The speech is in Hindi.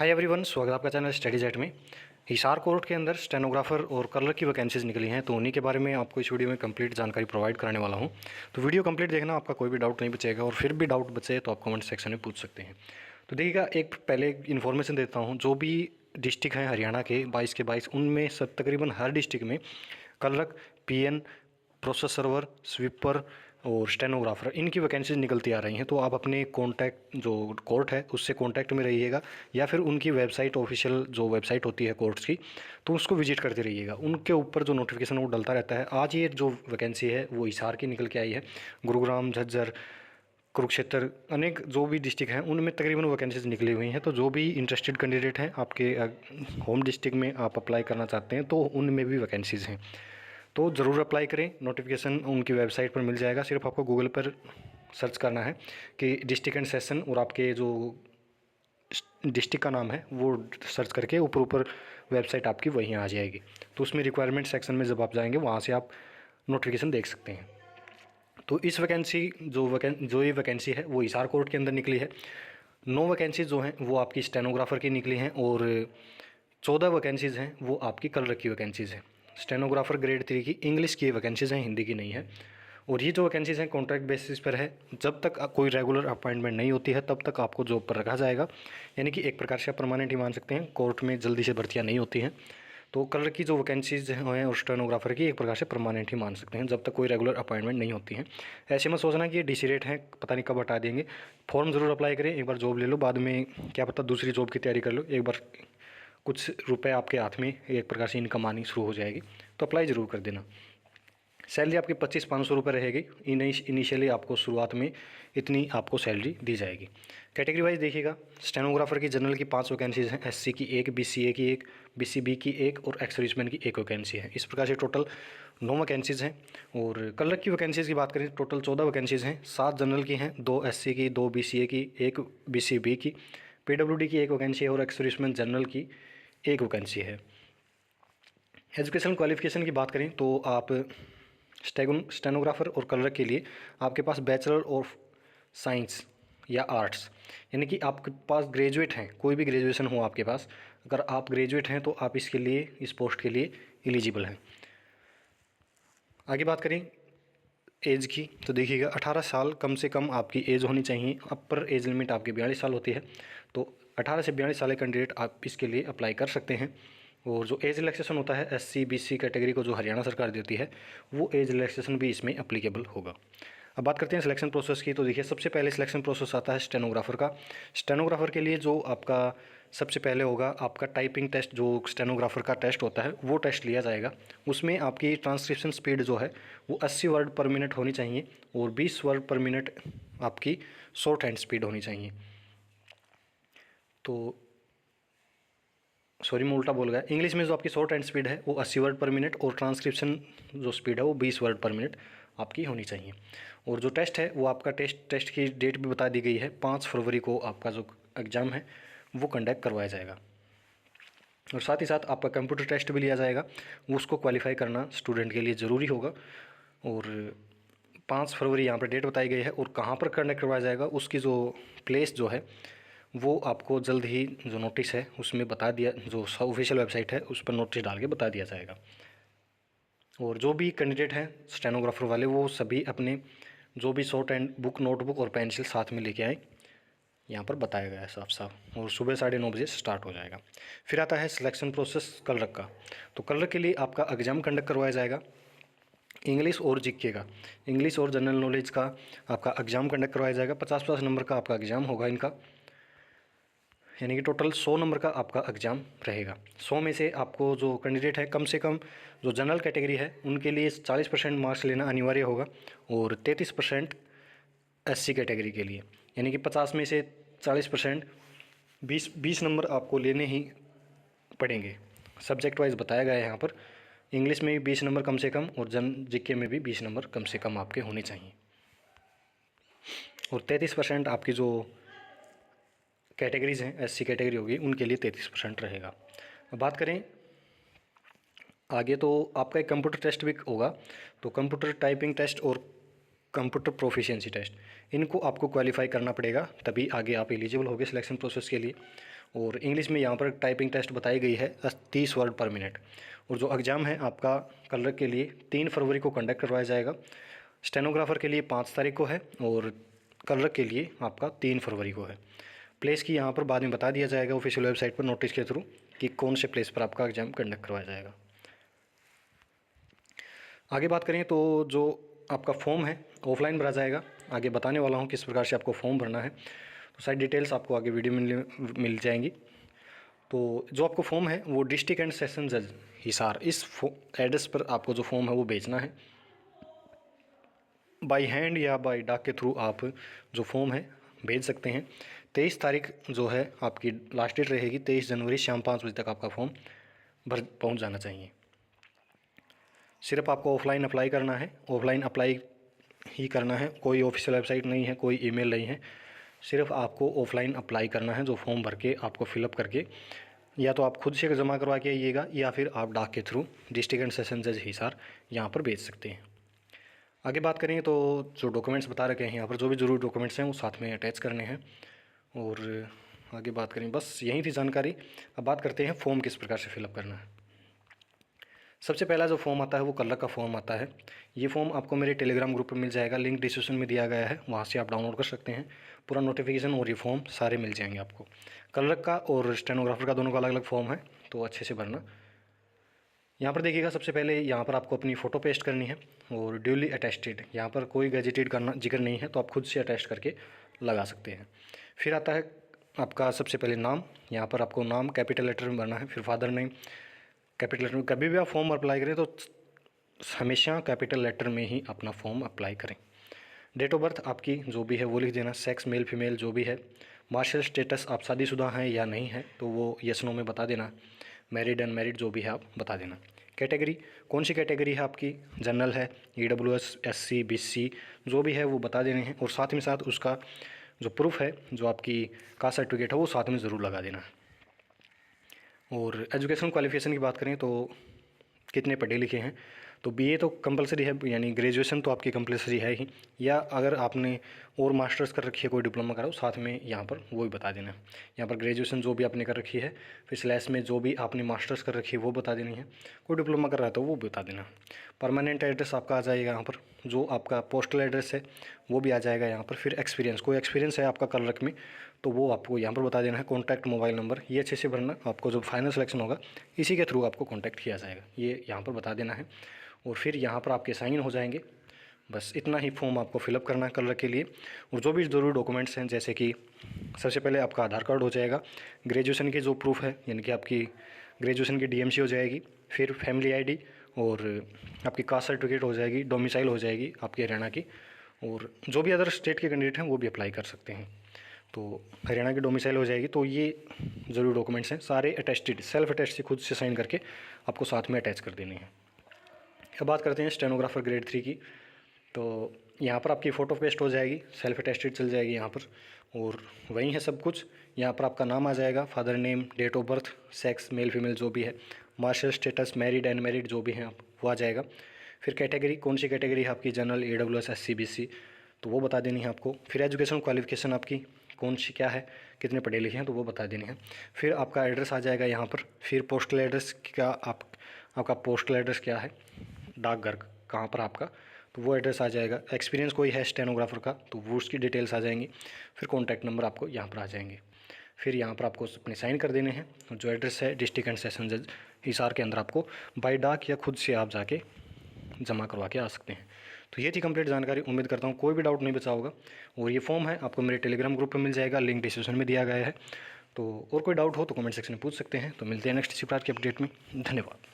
हाय एवरीवन, स्वागत है आपका चैनल स्टडी जेट में। हिसार कोर्ट के अंदर स्टेनोग्राफर और कलर की वैकेंसीज़ निकली हैं, तो उन्हीं के बारे में आपको इस वीडियो में कंप्लीट जानकारी प्रोवाइड कराने वाला हूं। तो वीडियो कंप्लीट देखना, आपका कोई भी डाउट नहीं बचेगा, और फिर भी डाउट बचे तो आप कमेंट सेक्शन में पूछ सकते हैं। तो देखिएगा, एक पहले इन्फॉर्मेशन देता हूँ। जो भी डिस्ट्रिक्ट हैं हरियाणा के 22 के 22, उनमें सब तकरीबन हर डिस्ट्रिक्ट में clerk, PN, process server, sweeper और स्टेनोग्राफर, इनकी वैकेंसीज निकलती आ रही हैं। तो आप अपने कॉन्टैक्ट जो कोर्ट है उससे कॉन्टैक्ट में रहिएगा, या फिर उनकी वेबसाइट, ऑफिशियल जो वेबसाइट होती है कोर्ट्स की, तो उसको विजिट करते रहिएगा। उनके ऊपर जो नोटिफिकेशन वो डलता रहता है। आज ये जो वैकेंसी है वो हिसार की निकल के आई है। गुरुग्राम, झज्जर, कुरुक्षेत्र, अनेक जो भी डिस्ट्रिक्ट हैं उनमें तकरीबन वैकेंसीज निकली हुई हैं। तो जो भी इंटरेस्टेड कैंडिडेट हैं, आपके होम डिस्ट्रिक्ट में आप अप्लाई करना चाहते हैं, तो उनमें भी वैकेंसीज़ हैं, तो ज़रूर अप्लाई करें। नोटिफिकेशन उनकी वेबसाइट पर मिल जाएगा। सिर्फ आपको गूगल पर सर्च करना है कि डिस्ट्रिक्ट एंड सेशन, और आपके जो डिस्ट्रिक्ट का नाम है वो सर्च करके ऊपर ऊपर वेबसाइट आपकी वहीं आ जाएगी। तो उसमें रिक्वायरमेंट सेक्शन में जब आप जाएंगे, वहाँ से आप नोटिफिकेशन देख सकते हैं। तो इस वैकेंसी जो ये वैकेंसी है वो हिसार कोर्ट के अंदर निकली है। 9 वैकेंसीज जो हैं वो आपकी स्टेनोग्राफर की निकली हैं, और 14 वैकेंसीज़ हैं वो आपकी कलर की वैकेंसीज़ हैं। स्टेनोग्राफर ग्रेड 3 की इंग्लिश की वैकेंसीज़ हैं, हिंदी की नहीं है। और ये जो वैकेंसीज़ हैं कॉन्ट्रैक्ट बेसिस पर है। जब तक कोई रेगुलर अपॉइंटमेंट नहीं होती है तब तक आपको जॉब पर रखा जाएगा, यानी कि एक प्रकार से आप परमानेंट ही मान सकते हैं। कोर्ट में जल्दी से भर्तियाँ नहीं होती हैं, तो कलर की जो वैकेंसीज़ हैं और स्टेनोग्राफर की एक प्रकार से परमानेंट ही मान सकते हैं, जब तक कोई रेगुलर अपॉइंटमेंट नहीं होती है। ऐसे में सोचना कि ये DC रेट हैं, पता नहीं कब हटा देंगे। फॉर्म ज़रूर अप्लाई करें, एक बार जॉब ले लो, बाद में क्या पता दूसरी जॉब की तैयारी कर लो। एक बार कुछ रुपए आपके हाथ में एक प्रकार से इनकम आनी शुरू हो जाएगी, तो अप्लाई ज़रूर कर देना। सैलरी आपकी 2500-500 रुपये रहेगी। इनिशियली आपको शुरुआत में इतनी आपको सैलरी दी जाएगी। कैटेगरी वाइज देखिएगा, स्टेनोग्राफर की जनरल की 5 वैकेंसीज़ हैं, SC की 1, BCA की 1, BCB की 1 और एक्स सर्विसमैन की 1 वैकेंसी है। इस प्रकार से टोटल 9 वैकेंसीज़ हैं। और क्लर्क की वैकेंसीज़ की बात करें, टोटल 14 वैकेंसीज़ हैं। 7 जनरल की हैं, 2 SC की, 2 BCA की, 1 BCB की, PWD की 1 वैकेंसी है, और एक्स सर्विसमैन जनरल की 1 वैकेंसी है। एजुकेशन क्वालिफिकेशन की बात करें तो आप स्टेनोग्राफर और कलर के लिए आपके पास बैचलर ऑफ साइंस या आर्ट्स, यानी कि आपके पास ग्रेजुएट हैं, कोई भी ग्रेजुएशन हो आपके पास, अगर आप ग्रेजुएट हैं तो आप इसके लिए, इस पोस्ट के लिए एलिजिबल हैं। आगे बात करें एज की, तो देखिएगा 18 साल कम से कम आपकी एज होनी चाहिए। अपर एज लिमिट आपकी 42 साल होती है, तो 18 से 42 साल के कैंडिडेट आप इसके लिए अप्लाई कर सकते हैं। और जो एज रिलैक्सेशन होता है SC BC कैटेगरी को, जो हरियाणा सरकार देती है, वो एज रिलैक्सेशन भी इसमें अप्लीकेबल होगा। अब बात करते हैं सिलेक्शन प्रोसेस की। तो देखिए, सबसे पहले सिलेक्शन प्रोसेस आता है स्टेनोग्राफर का। स्टेनोग्राफर के लिए जो आपका सबसे पहले होगा, आपका टाइपिंग टेस्ट, जो स्टेनोग्राफर का टेस्ट होता है वो टेस्ट लिया जाएगा। उसमें आपकी ट्रांसक्रिप्शन स्पीड जो है वो 80 वर्ड पर मिनट होनी चाहिए, और 20 वर्ड पर मिनट आपकी शॉर्ट हैंड स्पीड होनी चाहिए। तो सॉरी, मैं उल्टा बोल गया। इंग्लिश में जो आपकी शॉर्ट हैंड स्पीड है वो 80 वर्ड पर मिनट, और ट्रांसक्रिप्शन जो स्पीड है वो 20 वर्ड पर मिनट आपकी होनी चाहिए। और जो टेस्ट है वो आपका टेस्ट की डेट भी बता दी गई है, 5 फरवरी को आपका जो एग्ज़ाम है वो कंडक्ट करवाया जाएगा। और साथ ही साथ आपका कंप्यूटर टेस्ट भी लिया जाएगा, वो उसको क्वालिफाई करना स्टूडेंट के लिए ज़रूरी होगा। और 5 फरवरी यहाँ पर डेट बताई गई है, और कहाँ पर कंडक्ट करवाया जाएगा उसकी जो प्लेस जो है वो आपको जल्द ही जो नोटिस है उसमें बता दिया, जो ऑफिशियल वेबसाइट है उस पर नोटिस डाल के बता दिया जाएगा। और जो भी कैंडिडेट हैं स्टेनोग्राफर वाले, वो सभी अपने जो भी शॉर्ट एंड बुक, नोटबुक और पेंसिल साथ में लेके आए, यहाँ पर बताया गया है साफ साफ। और सुबह 9:30 बजे स्टार्ट हो जाएगा। फिर आता है सिलेक्शन प्रोसेस कलर का। तो कलर के लिए आपका एग्ज़ाम कंडक्ट करवाया जाएगा, इंग्लिश और जीके का, इंग्लिश और जनरल नॉलेज का आपका एग्ज़ाम कंडक्ट करवाया जाएगा। 50-50 नंबर का आपका एग्ज़ाम होगा इनका, यानी कि टोटल 100 नंबर का आपका एग्ज़ाम रहेगा। 100 में से आपको जो कैंडिडेट है, कम से कम जो जनरल कैटेगरी है उनके लिए 40% मार्क्स लेना अनिवार्य होगा, और 33% SC कैटेगरी के लिए, यानी कि 50 में से 40%, 20 नंबर आपको लेने ही पड़ेंगे। सब्जेक्ट वाइज बताया गया है यहाँ पर। इंग्लिश में भी 20 नंबर कम से कम, और जीके में भी 20 नंबर कम से कम आपके होने चाहिए। और 33% आपकी जो कैटेगरीज़ हैं, SC कैटेगरी होगी, उनके लिए 33% रहेगा। अब बात करें आगे, तो आपका एक कंप्यूटर टेस्ट भी होगा। तो कंप्यूटर टाइपिंग टेस्ट और कंप्यूटर प्रोफिशिएंसी टेस्ट, इनको आपको क्वालिफाई करना पड़ेगा, तभी आगे आप एलिजिबल होगे सिलेक्शन प्रोसेस के लिए। और इंग्लिश में यहाँ पर टाइपिंग टेस्ट बताई गई है 30 वर्ड पर मिनट। और जो एग्ज़ाम है आपका क्लर्क के लिए 3 फरवरी को कंडक्ट करवाया जाएगा। स्टेनोग्राफर के लिए 5 तारीख को है और क्लर्क के लिए आपका 3 फरवरी को है। प्लेस की यहाँ पर बाद में बता दिया जाएगा ऑफिशियल वेबसाइट पर नोटिस के थ्रू कि कौन से प्लेस पर आपका एग्ज़ाम कंडक्ट करवाया जाएगा। आगे बात करें तो जो आपका फॉर्म है ऑफलाइन भरा जाएगा। आगे बताने वाला हूँ किस प्रकार से आपको फॉर्म भरना है, तो सारी डिटेल्स आपको आगे वीडियो में मिल जाएंगी। तो जो आपको फॉर्म है वो डिस्ट्रिक्ट एंड सेशन जज हिसार इस एड्रेस पर आपको जो फॉर्म है वो भेजना है। बाय हैंड या बाय डाक के थ्रू आप जो फॉर्म है भेज सकते हैं। 23 तारीख जो है आपकी लास्ट डेट रहेगी। 23 जनवरी शाम 5 बजे तक आपका फॉर्म भर पहुँच जाना चाहिए। सिर्फ आपको ऑफलाइन अप्लाई करना है, ऑफलाइन अप्लाई ही करना है। कोई ऑफिशियल वेबसाइट नहीं है, कोई ईमेल नहीं है, सिर्फ आपको ऑफलाइन अप्लाई करना है। जो फॉर्म भर के आपको फिलअप करके या तो आप खुद से जमा करवा के आइएगा या फिर आप डाक के थ्रू डिस्ट्रिक्ट एंड सेशन जज हिसार यहाँ पर भेज सकते हैं। आगे बात करें तो जो डॉक्यूमेंट्स बता रखे हैं यहाँ पर, जो भी ज़रूरी डॉक्यूमेंट्स हैं वो साथ में अटैच करने हैं। और आगे बात करें, बस यही थी जानकारी। अब बात करते हैं फॉर्म किस प्रकार से फिलअप करना है। सबसे पहला जो फॉर्म आता है वो क्लर्क का फॉर्म आता है। ये फॉर्म आपको मेरे टेलीग्राम ग्रुप पर मिल जाएगा, लिंक डिस्क्रिप्शन में दिया गया है, वहाँ से आप डाउनलोड कर सकते हैं। पूरा नोटिफिकेशन और ये फॉर्म सारे मिल जाएंगे आपको। क्लर्क का और स्टेनोग्राफर का दोनों का अलग अलग फॉर्म है, तो अच्छे से भरना। यहाँ पर देखिएगा, सबसे पहले यहाँ पर आपको अपनी फ़ोटो पेस्ट करनी है और ड्यूली अटेस्टेड, यहाँ पर कोई गैजेटेड करना जिक्र नहीं है, तो आप खुद से अटेस्ट करके लगा सकते हैं। फिर आता है आपका सबसे पहले नाम। यहाँ पर आपको नाम कैपिटल लेटर में भरना है। फिर फादर नेम कैपिटल लेटर में। कभी भी आप फॉर्म अप्लाई करें तो हमेशा कैपिटल लेटर में ही अपना फॉर्म अप्लाई करें। डेट ऑफ बर्थ आपकी जो भी है वो लिख देना। सेक्स मेल फीमेल जो भी है। मार्शल स्टेटस आप शादीशुदा हैं या नहीं है तो वो यस नो में बता देना। मैरिड अनमैरिड जो भी है आप बता देना। कैटेगरी कौन सी कैटेगरी है आपकी, जनरल है, EWS SC BC जो भी है वो बता देने हैं। और साथ में साथ उसका जो प्रूफ है, जो आपकी कास्ट सर्टिफिकेट है वो साथ में ज़रूर लगा देना। और एजुकेशन क्वालिफिकेशन की बात करें तो कितने पढ़े लिखे हैं, तो BA तो कंपलसरी है, यानी ग्रेजुएशन तो आपकी कंपलसरी है ही। या अगर आपने और मास्टर्स कर रखी है, कोई डिप्लोमा करा हो साथ में यहाँ पर वो भी बता देना। यहाँ पर ग्रेजुएशन जो भी आपने कर रखी है, फिर स्लैश में जो भी आपने मास्टर्स कर रखी है वो बता देनी है। कोई डिप्लोमा कर रहा है तो वो बता देना। परमानेंट एड्रेस आपका आ जाएगा यहाँ पर, जो आपका पोस्टल एड्रेस है वो भी आ जाएगा यहाँ पर। फिर एक्सपीरियंस, कोई एक्सपीरियंस है आपका क्लर्क में तो वो आपको यहाँ पर बता देना है। कॉन्टैक्ट मोबाइल नंबर ये अच्छे से भरना। आपको जो फाइनल सिलेक्शन होगा इसी के थ्रू आपको कॉन्टैक्ट किया जाएगा, ये यहाँ पर बता देना है। और फिर यहाँ पर आपके साइन हो जाएंगे। बस इतना ही फॉर्म आपको फिलअप करना है क्लर्क के लिए। और जो भी ज़रूरी डॉक्यूमेंट्स हैं, जैसे कि सबसे पहले आपका आधार कार्ड हो जाएगा, ग्रेजुएशन की जो प्रूफ है यानी कि आपकी ग्रेजुएशन की DMC हो जाएगी, फिर फैमिली ID और आपकी कास्ट सर्टिफिकेट हो जाएगी, डोमिसाइल हो जाएगी आपकी हरियाणा की। और जो भी अदर स्टेट के कैंडिडेट हैं वो भी अप्लाई कर सकते हैं। तो हरियाणा की डोमिसाइल हो जाएगी। तो ये ज़रूरी डॉक्यूमेंट्स हैं, सारे अटेस्टेड, सेल्फ अटेस्ट से खुद से साइन करके आपको साथ में अटैच कर देने हैं। अब बात करते हैं स्टेनोग्राफर ग्रेड 3 की। तो यहाँ पर आपकी फ़ोटो पेस्ट हो जाएगी, सेल्फ अटेस्टेड चल जाएगी यहाँ पर। और वही है सब कुछ। यहाँ पर आपका नाम आ जाएगा, father name, date of birth, sex male female जो भी है, मार्शल स्टेटस, मैरिड अनमैरिड जो भी हैं आप वो आ जाएगा। फिर कैटेगरी कौन सी कैटेगरी है आपकी, जनरल, EWS SC BC तो वो बता देनी है आपको। फिर एजुकेशन क्वालिफिकेशन आपकी कौन सी क्या है, कितने पढ़े लिखे हैं तो वो बता देनी है। फिर आपका एड्रेस आ जाएगा यहाँ पर। फिर पोस्टल एड्रेस का आपका पोस्टल एड्रेस क्या है, डाकघर कहाँ पर आपका, तो वो एड्रेस आ जाएगा। एक्सपीरियंस कोई है स्टेनोग्राफर का तो वो उसकी डिटेल्स आ जाएंगी। फिर कॉन्टैक्ट नंबर आपको यहाँ पर आ जाएंगे। फिर यहाँ पर आपको अपने साइन कर देने हैं। जो एड्रेस है डिस्ट्रिक्ट एंड सेशन जज हिसार के अंदर आपको बाय डाक या खुद से आप जाके जमा करवा के आ सकते हैं। तो ये थी कंप्लीट जानकारी। उम्मीद करता हूँ कोई भी डाउट नहीं बचा होगा। और ये फॉर्म है आपको मेरे टेलीग्राम ग्रुप पर मिल जाएगा, लिंक डिस्क्रिप्शन में दिया गया है। तो और कोई डाउट हो तो कमेंट सेक्शन में पूछ सकते हैं। तो मिलते हैं नेक्स्ट इसी प्रकार की अपडेट में। धन्यवाद।